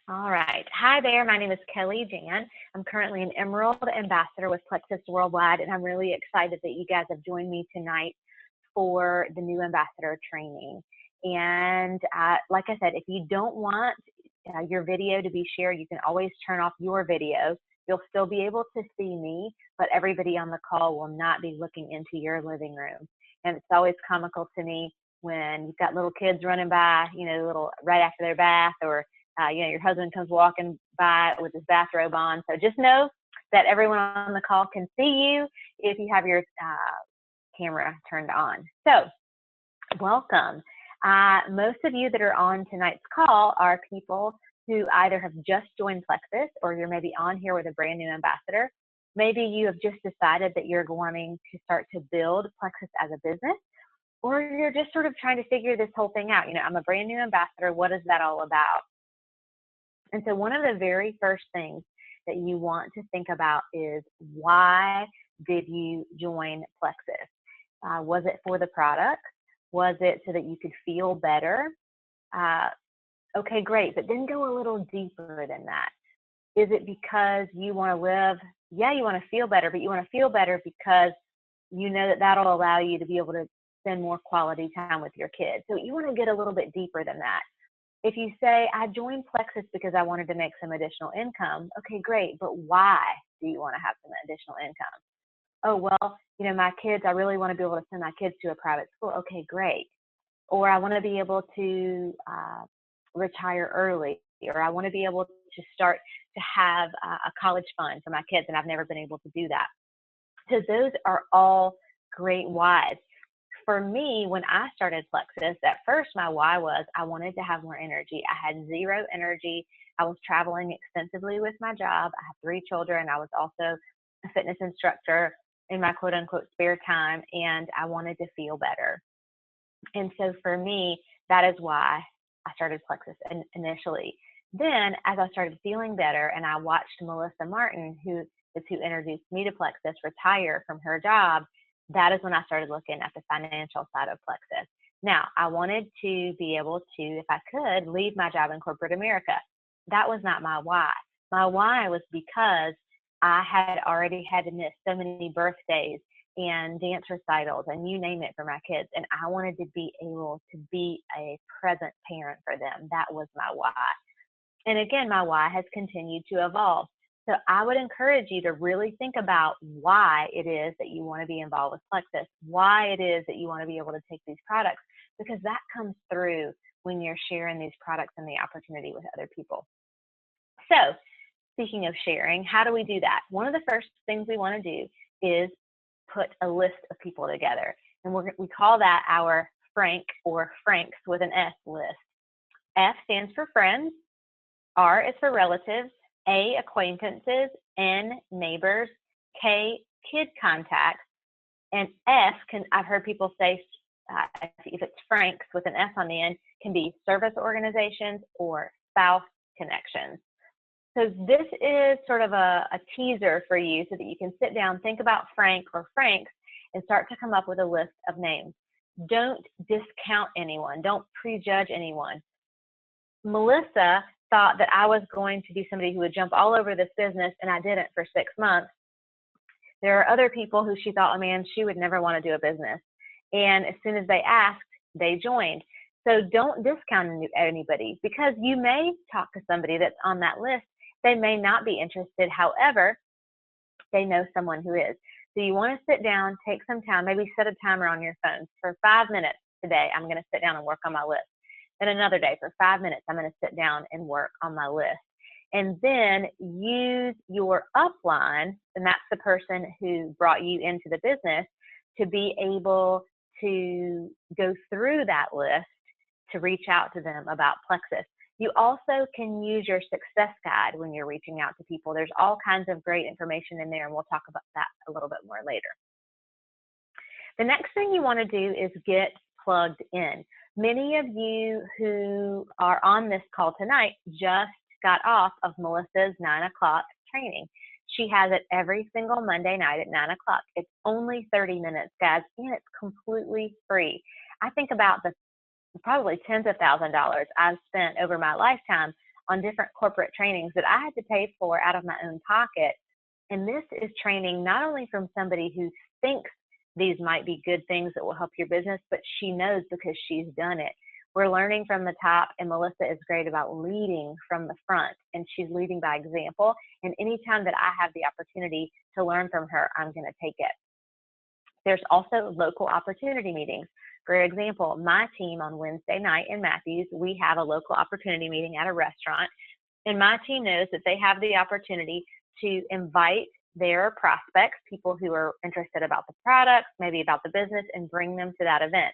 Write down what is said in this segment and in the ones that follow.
All right. Hi there. My name is Kelly Jan. I'm currently an Emerald Ambassador with Plexus Worldwide, and I'm really excited that you guys have joined me tonight for the new ambassador training. And like I said, if you don't want your video to be shared, you can always turn off your video. You'll still be able to see me, but everybody on the call will not be looking into your living room. And it's always comical to me when you've got little kids running by, little right after their bath, or your husband comes walking by with his bathrobe on. So just know that everyone on the call can see you if you have your camera turned on. So welcome. Most of you that are on tonight's call are people who either have just joined Plexus, or you're maybe on here with a brand new ambassador. Maybe you have just decided that you're wanting to start to build Plexus as a business, or you're just sort of trying to figure this whole thing out. I'm a brand new ambassador. What is that all about? And so one of the very first things that you want to think about is, why did you join Plexus? Was it for the product? Was it so that you could feel better? Okay, great, but then go a little deeper than that. Is it because you want to live? Yeah, you want to feel better, but you want to feel better because you know that that'll allow you to be able to spend more quality time with your kids. So you want to get a little bit deeper than that. If you say, I joined Plexus because I wanted to make some additional income, okay, great, but why do you want to have some additional income? Oh, well, my kids, I really want to be able to send my kids to a private school. Okay, great. Or I want to be able to retire early, or I want to be able to start to have a college fund for my kids, and I've never been able to do that. So those are all great whys. For me, when I started Plexus, at first my why was I wanted to have more energy. I had zero energy. I was traveling extensively with my job. I have 3 children. I was also a fitness instructor in my quote unquote spare time, and I wanted to feel better. And so for me, that is why I started Plexus initially. Then as I started feeling better and I watched Melissa Martin, who is who introduced me to Plexus, retire from her job, that is when I started looking at the financial side of Plexus. Now, I wanted to be able to, if I could, leave my job in corporate America. That was not my why. My why was because I had already had to miss so many birthdays and dance recitals and you name it for my kids. And I wanted to be able to be a present parent for them. That was my why. And again, my why has continued to evolve. So I would encourage you to really think about why it is that you want to be involved with Plexus, why it is that you want to be able to take these products, because that comes through when you're sharing these products and the opportunity with other people. So speaking of sharing, how do we do that? One of the first things we want to do is put a list of people together. And we call that our Frank, or Franks with an S, list. F stands for friends. R is for relatives. A, acquaintances. N, neighbors. K, kid contacts. And S, I've heard people say, if it's Franks with an S on the end, can be service organizations or spouse connections. So this is sort of a teaser for you so that you can sit down, think about Frank or Franks, and start to come up with a list of names. Don't discount anyone. Don't prejudge anyone. Melissa thought that I was going to be somebody who would jump all over this business, and I didn't for 6 months. There are other people who she thought, oh man, she would never want to do a business. And as soon as they asked, they joined. So don't discount anybody, because you may talk to somebody that's on that list. They may not be interested. However, they know someone who is. So you want to sit down, take some time, maybe set a timer on your phone. For 5 minutes today, I'm going to sit down and work on my list. Then another day, for 5 minutes, I'm going to sit down and work on my list. And then use your upline, and that's the person who brought you into the business, to be able to go through that list to reach out to them about Plexus. You also can use your success guide when you're reaching out to people. There's all kinds of great information in there, and we'll talk about that a little bit more later. The next thing you want to do is get plugged in. Many of you who are on this call tonight just got off of Melissa's 9 o'clock training. She has it every single Monday night at 9 o'clock. It's only 30 minutes, guys, and it's completely free. I think about the probably tens of thousands of dollars I've spent over my lifetime on different corporate trainings that I had to pay for out of my own pocket. And this is training not only from somebody who thinks these might be good things that will help your business, but she knows because she's done it. We're learning from the top, and Melissa is great about leading from the front, and she's leading by example. And anytime that I have the opportunity to learn from her, I'm going to take it. There's also local opportunity meetings. For example, my team on Wednesday night in Matthews, we have a local opportunity meeting at a restaurant, and my team knows that they have the opportunity to invite their prospects, people who are interested about the products, maybe about the business, and bring them to that event.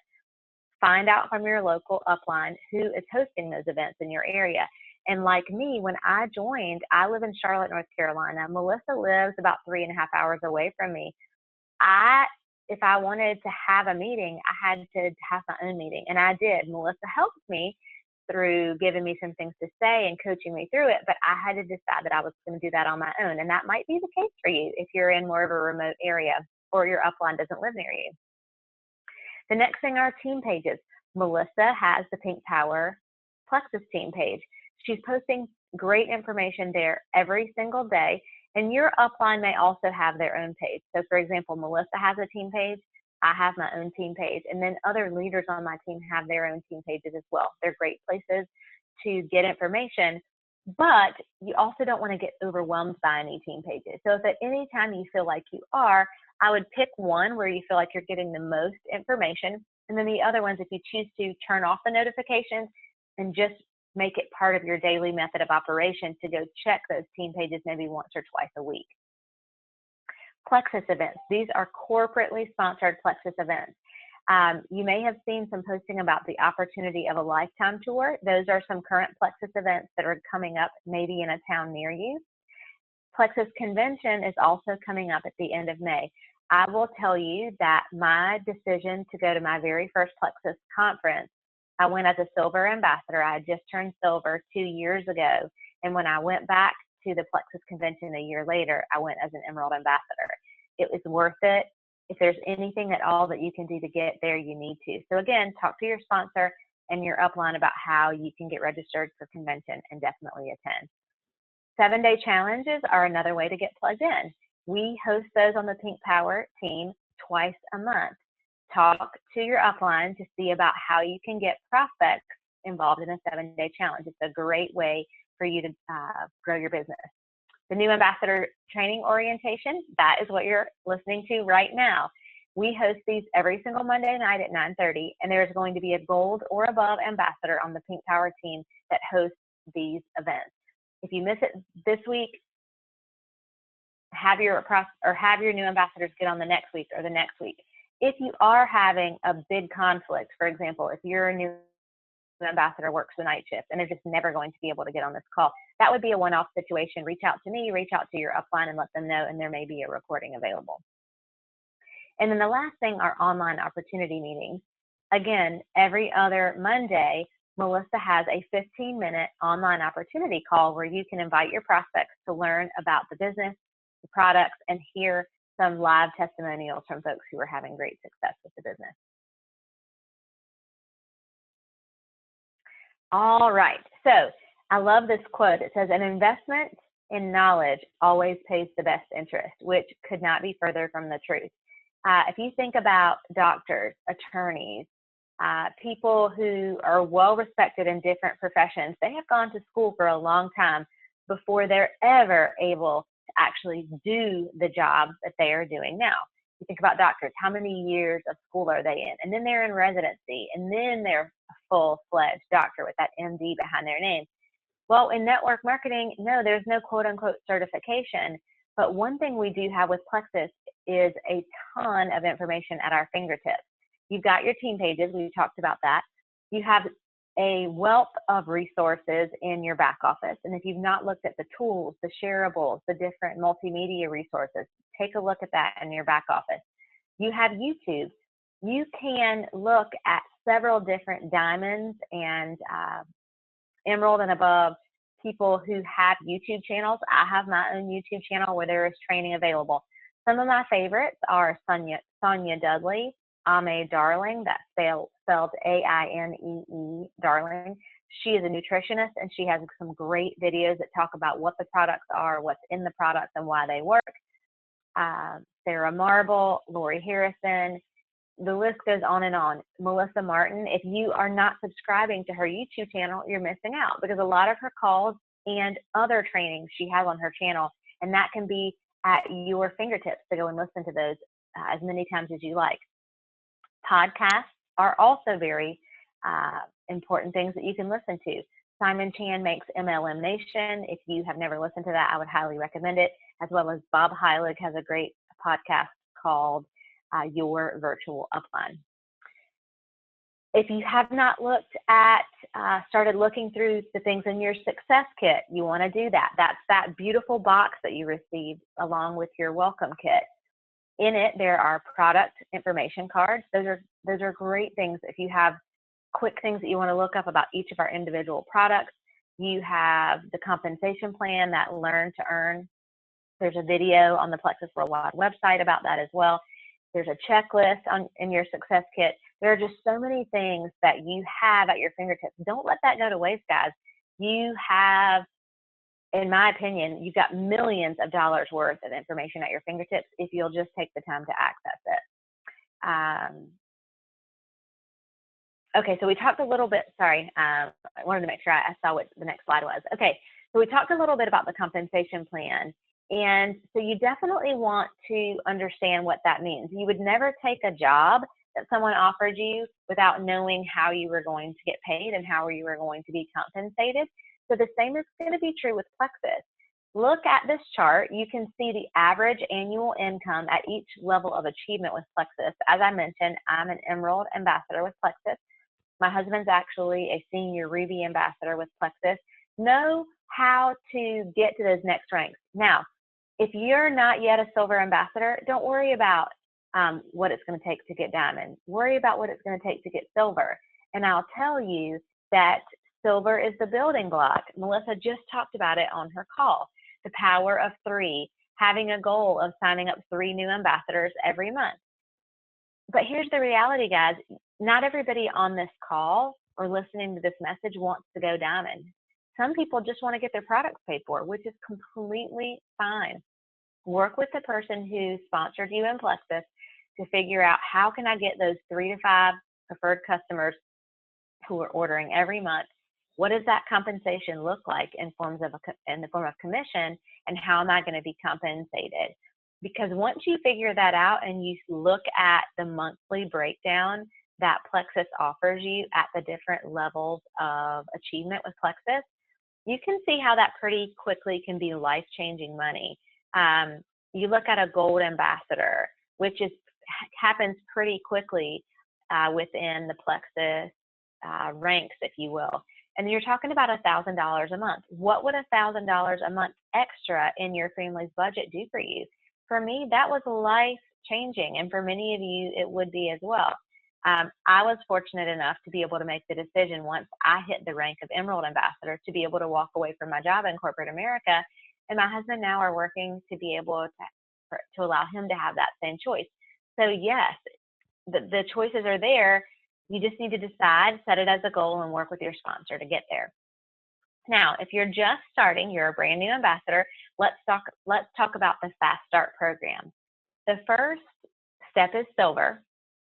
Find out from your local upline who is hosting those events in your area. And like me, when I joined, I live in Charlotte, North Carolina. Melissa lives about 3.5 hours away from me. If I wanted to have a meeting, I had to have my own meeting, and I did. Melissa helped me through giving me some things to say and coaching me through it, but I had to decide that I was going to do that on my own, and that might be the case for you if you're in more of a remote area or your upline doesn't live near you. The next thing are team pages. Melissa has the Pink Power Plexus team page. She's posting great information there every single day, and your upline may also have their own page. So for example, Melissa has a team page, I have my own team page, and then other leaders on my team have their own team pages as well. They're great places to get information, but you also don't want to get overwhelmed by any team pages. So if at any time you feel like you are, I would pick one where you feel like you're getting the most information, and then the other ones, if you choose to turn off the notifications and just make it part of your daily method of operation to go check those team pages maybe once or twice a week. Plexus events. These are corporately sponsored Plexus events. You may have seen some posting about the opportunity of a lifetime tour. Those are some current Plexus events that are coming up maybe in a town near you. Plexus Convention is also coming up at the end of May. I will tell you that my decision to go to my very first Plexus conference, I went as a silver ambassador. I had just turned silver 2 years ago. And when I went back to the Plexus Convention a year later, I went as an Emerald ambassador. It was worth it. If there's anything at all that you can do to get there, you need to. So again, talk to your sponsor and your upline about how you can get registered for convention and definitely attend. 7-day challenges are another way to get plugged in. We host those on the Pink Power team twice a month. Talk to your upline to see about how you can get prospects involved in a 7-day challenge. It's a great way for you to grow your business. The new ambassador training orientation, that is what you're listening to right now. We host these every single Monday night at 9:30, and there's going to be a gold or above ambassador on the Pink Power team that hosts these events. If you miss it this week, have your new ambassadors get on the next week or the next week. If you are having a big conflict, for example, if your new ambassador works the night shift and they're just never going to be able to get on this call, that would be a one-off situation. Reach out to me, reach out to your upline and let them know, and there may be a recording available. And then the last thing are online opportunity meetings. Again, every other Monday, Melissa has a 15-minute online opportunity call where you can invite your prospects to learn about the business, the products, and hear some live testimonials from folks who are having great success with the business. All right, so I love this quote. It says, an investment in knowledge always pays the best interest, which could not be further from the truth. If you think about doctors, attorneys, people who are well respected in different professions, they have gone to school for a long time before they're ever able to actually do the job that they are doing now. You think about doctors, how many years of school are they in? And then they're in residency, and then they're a full-fledged doctor with that MD behind their name. Well, in network marketing, no, there's no quote-unquote certification. But one thing we do have with Plexus is a ton of information at our fingertips. You've got your team pages. We talked about that. You have a wealth of resources in your back office. And if you've not looked at the tools, the shareables, the different multimedia resources, take a look at that in your back office. You have YouTube. You can look at several different diamonds and emerald and above people who have YouTube channels. I have my own YouTube channel where there is training available. Some of my favorites are Sonia Dudley, Ame Darling, that's spelled A-I-N-E-E, Darling. She is a nutritionist, and she has some great videos that talk about what the products are, what's in the products, and why they work. Sarah Marble, Lori Harrison, the list goes on and on. Melissa Martin, if you are not subscribing to her YouTube channel, you're missing out, because a lot of her calls and other trainings she has on her channel, and that can be at your fingertips to go and listen to those as many times as you like. Podcasts are also very important things that you can listen to. Simon Chan makes MLM Nation. If you have never listened to that, I would highly recommend it, as well as Bob Heilig has a great podcast called Your Virtual Upline. If you have not looked at, started looking through the things in your success kit, you want to do that. That's that beautiful box that you received along with your welcome kit. In it, there are product information cards. Those are great things if you have quick things that you want to look up about each of our individual products. You have the compensation plan, that Learn to Earn. There's a video on the Plexus Worldwide website about that as well. There's a checklist in your success kit. There are just so many things that you have at your fingertips. Don't let that go to waste, guys. You have, in my opinion, you've got millions of dollars worth of information at your fingertips if you'll just take the time to access it. Okay, so we talked a little bit, sorry, I wanted to make sure I saw what the next slide was. Okay, so we talked a little bit about the compensation plan. And so you definitely want to understand what that means. You would never take a job that someone offered you without knowing how you were going to get paid and how you were going to be compensated. So the same is going to be true with Plexus. Look at this chart. You can see the average annual income at each level of achievement with Plexus. As I mentioned, I'm an Emerald ambassador with Plexus. My husband's actually a senior Ruby ambassador with Plexus. Know how to get to those next ranks. Now, if you're not yet a Silver ambassador, don't worry about what it's going to take to get Diamond. Worry about what it's going to take to get Silver. And I'll tell you that Silver is the building block. Melissa just talked about it on her call. The power of 3, having a goal of signing up 3 new ambassadors every month. But here's the reality, guys. Not everybody on this call or listening to this message wants to go Diamond. Some people just want to get their products paid for, which is completely fine. Work with the person who sponsored you in Plexus to figure out how can I get those 3 to 5 preferred customers who are ordering every month. What does that compensation look like in the form of commission, and how am I going to be compensated? Because once you figure that out and you look at the monthly breakdown that Plexus offers you at the different levels of achievement with Plexus, you can see how that pretty quickly can be life-changing money. You look at a gold ambassador, which happens pretty quickly within the Plexus ranks, if you will. And you're talking about $1,000 a month. What would $1,000 a month extra in your family's budget do for you? For me, that was life-changing, and for many of you, it would be as well. I was fortunate enough to be able to make the decision once I hit the rank of Emerald Ambassador to be able to walk away from my job in corporate America, and my husband now are working to be able to allow him to have that same choice. So yes, the choices are there. You just need to decide, set it as a goal, and work with your sponsor to get there. Now, if you're just starting, you're a brand new ambassador, let's talk about the Fast Start program. The first step is Silver,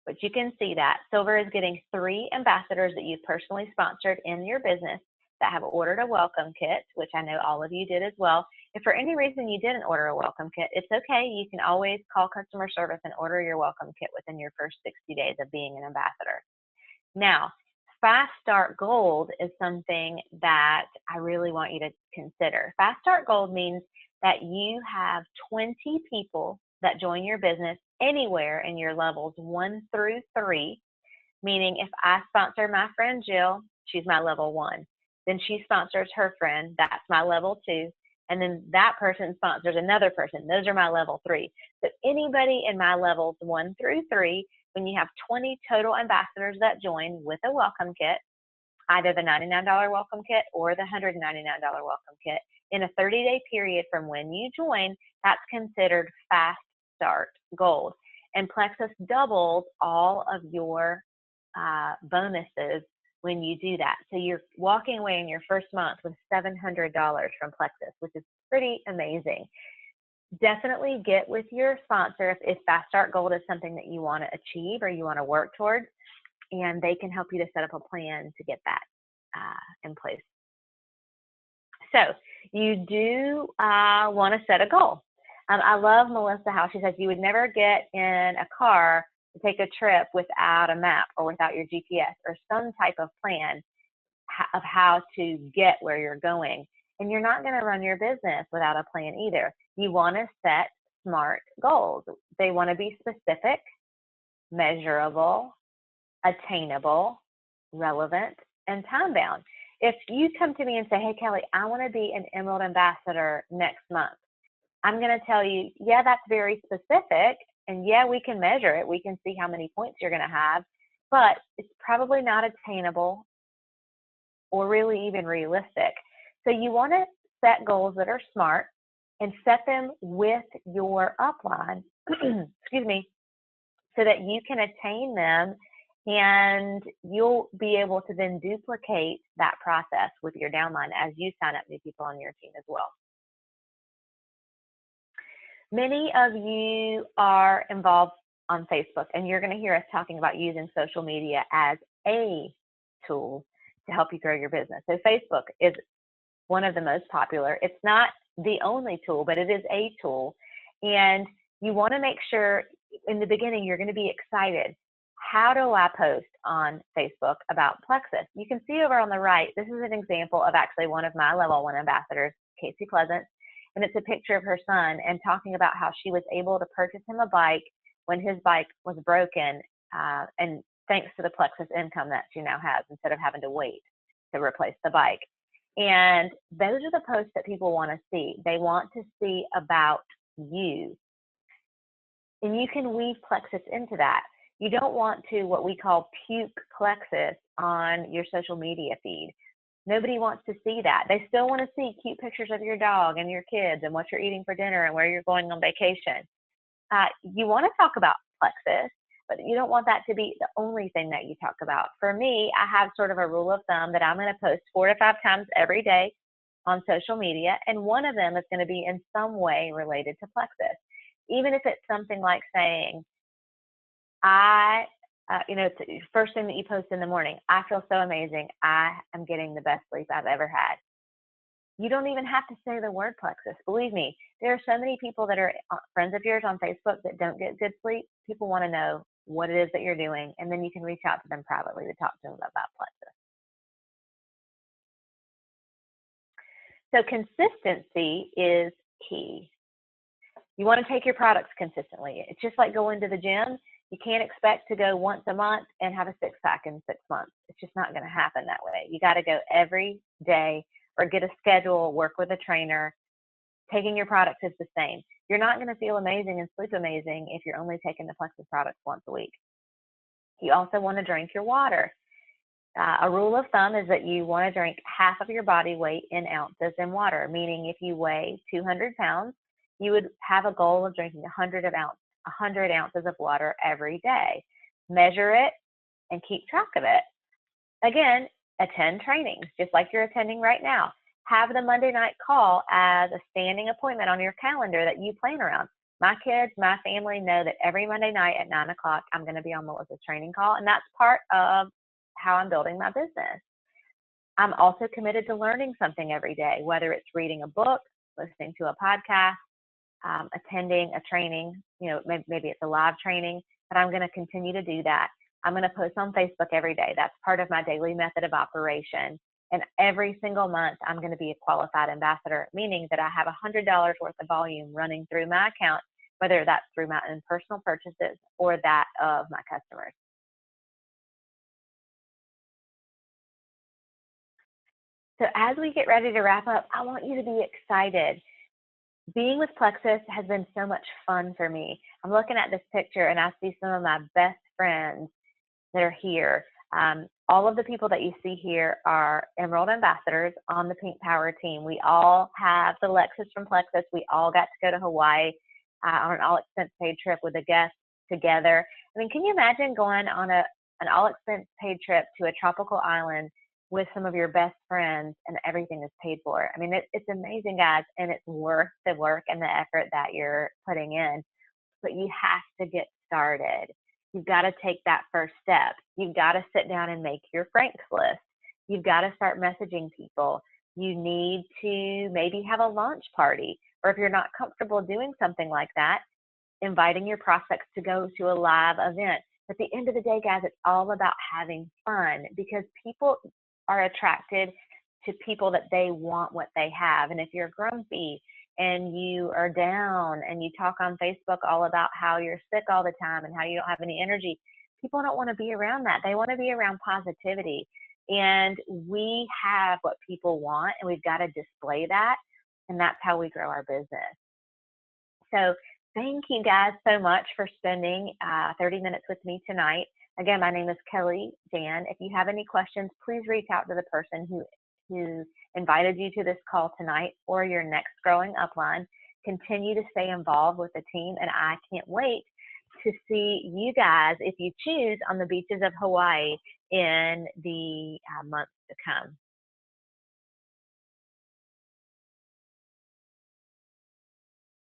but you can see that Silver is getting 3 ambassadors that you've personally sponsored in your business that have ordered a welcome kit, which I know all of you did as well. If for any reason you didn't order a welcome kit, it's okay. You can always call customer service and order your welcome kit within your first 60 days of being an ambassador. Now, Fast Start Gold is something that I really want you to consider. Fast Start Gold means that you have 20 people that join your business anywhere in your levels 1 through 3, meaning if I sponsor my friend Jill, she's my level 1. Then she sponsors her friend, that's my level 2. And then that person sponsors another person. Those are my level 3. So anybody in my levels 1 through 3, when you have 20 total ambassadors that join with a welcome kit, either the $99 welcome kit or the $199 welcome kit, in a 30-day period from when you join, that's considered Fast Start Gold. And Plexus doubles all of your bonuses when you do that. So you're walking away in your first month with $700 from Plexus, which is pretty amazing. Definitely get with your sponsor if Fast Start Gold is something that you want to achieve or you want to work towards, and they can help you to set up a plan to get that in place. So you do want to set a goal. I love Melissa how she says you would never get in a car to take a trip without a map or without your GPS or some type of plan of how to get where you're going. And you're not going to run your business without a plan either. You want to set SMART goals. They want to be specific, measurable, attainable, relevant, and time-bound. If you come to me and say, hey, Kelly, I want to be an Emerald Ambassador next month, I'm going to tell you, yeah, that's very specific, and yeah, we can measure it. We can see how many points you're going to have, but it's probably not attainable or really even realistic. So you want to set goals that are SMART and set them with your upline, excuse me, so that you can attain them, and you'll be able to then duplicate that process with your downline as you sign up new people on your team as well. Many of you are involved on Facebook, and you're going to hear us talking about using social media as a tool to help you grow your business. So Facebook is one of the most popular. It's not the only tool, but it is a tool. And you want to make sure in the beginning you're going to be excited. How do I post on Facebook about Plexus? You can see over on the right, this is an example of actually one of my level 1 ambassadors, Casey Pleasant, and it's a picture of her son and talking about how she was able to purchase him a bike when his bike was broken, and thanks to the Plexus income that she now has instead of having to wait to replace the bike. And those are the posts that people want to see. They want to see about you. And you can weave Plexus into that. You don't want to, what we call, puke Plexus on your social media feed. Nobody wants to see that. They still want to see cute pictures of your dog and your kids and what you're eating for dinner and where you're going on vacation. You want to talk about Plexus, but you don't want that to be the only thing that you talk about. For me, I have sort of a rule of thumb that I'm going to post 4 to 5 times every day on social media, and one of them is going to be in some way related to Plexus. Even if it's something like saying, it's the first thing that you post in the morning, I feel so amazing. I am getting the best sleep I've ever had. You don't even have to say the word Plexus. Believe me, there are so many people that are friends of yours on Facebook that don't get good sleep. People want to know what it is that you're doing, and then you can reach out to them privately to talk to them about Plexus. So consistency is key. You want to take your products consistently. It's just like going to the gym. You can't expect to go once a month and have a six-pack in 6 months. It's just not going to happen that way. You got to go every day or get a schedule, work with a trainer. Taking your products is the same. You're not going to feel amazing and sleep amazing if you're only taking the Plexus products once a week. You also want to drink your water. A rule of thumb is that you want to drink half of your body weight in ounces in water, meaning if you weigh 200 pounds, you would have a goal of drinking 100 ounces of water every day. Measure it and keep track of it. Again, attend trainings, just like you're attending right now. Have the Monday night call as a standing appointment on your calendar that you plan around. My kids, my family know that every Monday night at 9 o'clock, I'm going to be on Melissa's training call, and that's part of how I'm building my business. I'm also committed to learning something every day, whether it's reading a book, listening to a podcast, attending a training, maybe it's a live training, but I'm going to continue to do that. I'm going to post on Facebook every day. That's part of my daily method of operation. And every single month, I'm going to be a qualified ambassador, meaning that I have $100 worth of volume running through my account, whether that's through my own personal purchases or that of my customers. So as we get ready to wrap up, I want you to be excited. Being with Plexus has been so much fun for me. I'm looking at this picture and I see some of my best friends that are here. All of the people that you see here are Emerald Ambassadors on the Pink Power team. We all have the Lexus from Plexus. We all got to go to Hawaii on an all-expense paid trip with a guest together. I mean, can you imagine going on a an all-expense paid trip to a tropical island with some of your best friends, and everything is paid for. I mean, it's amazing, guys, and it's worth the work and the effort that you're putting in. But you have to get started. You've got to take that first step. You've got to sit down and make your Franks list. You've got to start messaging people. You need to maybe have a launch party, or if you're not comfortable doing something like that, inviting your prospects to go to a live event. At the end of the day, guys, it's all about having fun, because people are attracted to people that they want what they have. And if you're grumpy and you are down and you talk on Facebook all about how you're sick all the time and how you don't have any energy, people don't want to be around that. They want to be around positivity. And we have what people want, and we've got to display that. And that's how we grow our business. So thank you guys so much for spending 30 minutes with me tonight. Again, my name is Kelly Jan. If you have any questions, please reach out to the person who invited you to this call tonight, or your next growing upline. Continue to stay involved with the team, and I can't wait to see you guys, if you choose, on the beaches of Hawaii in the months to come.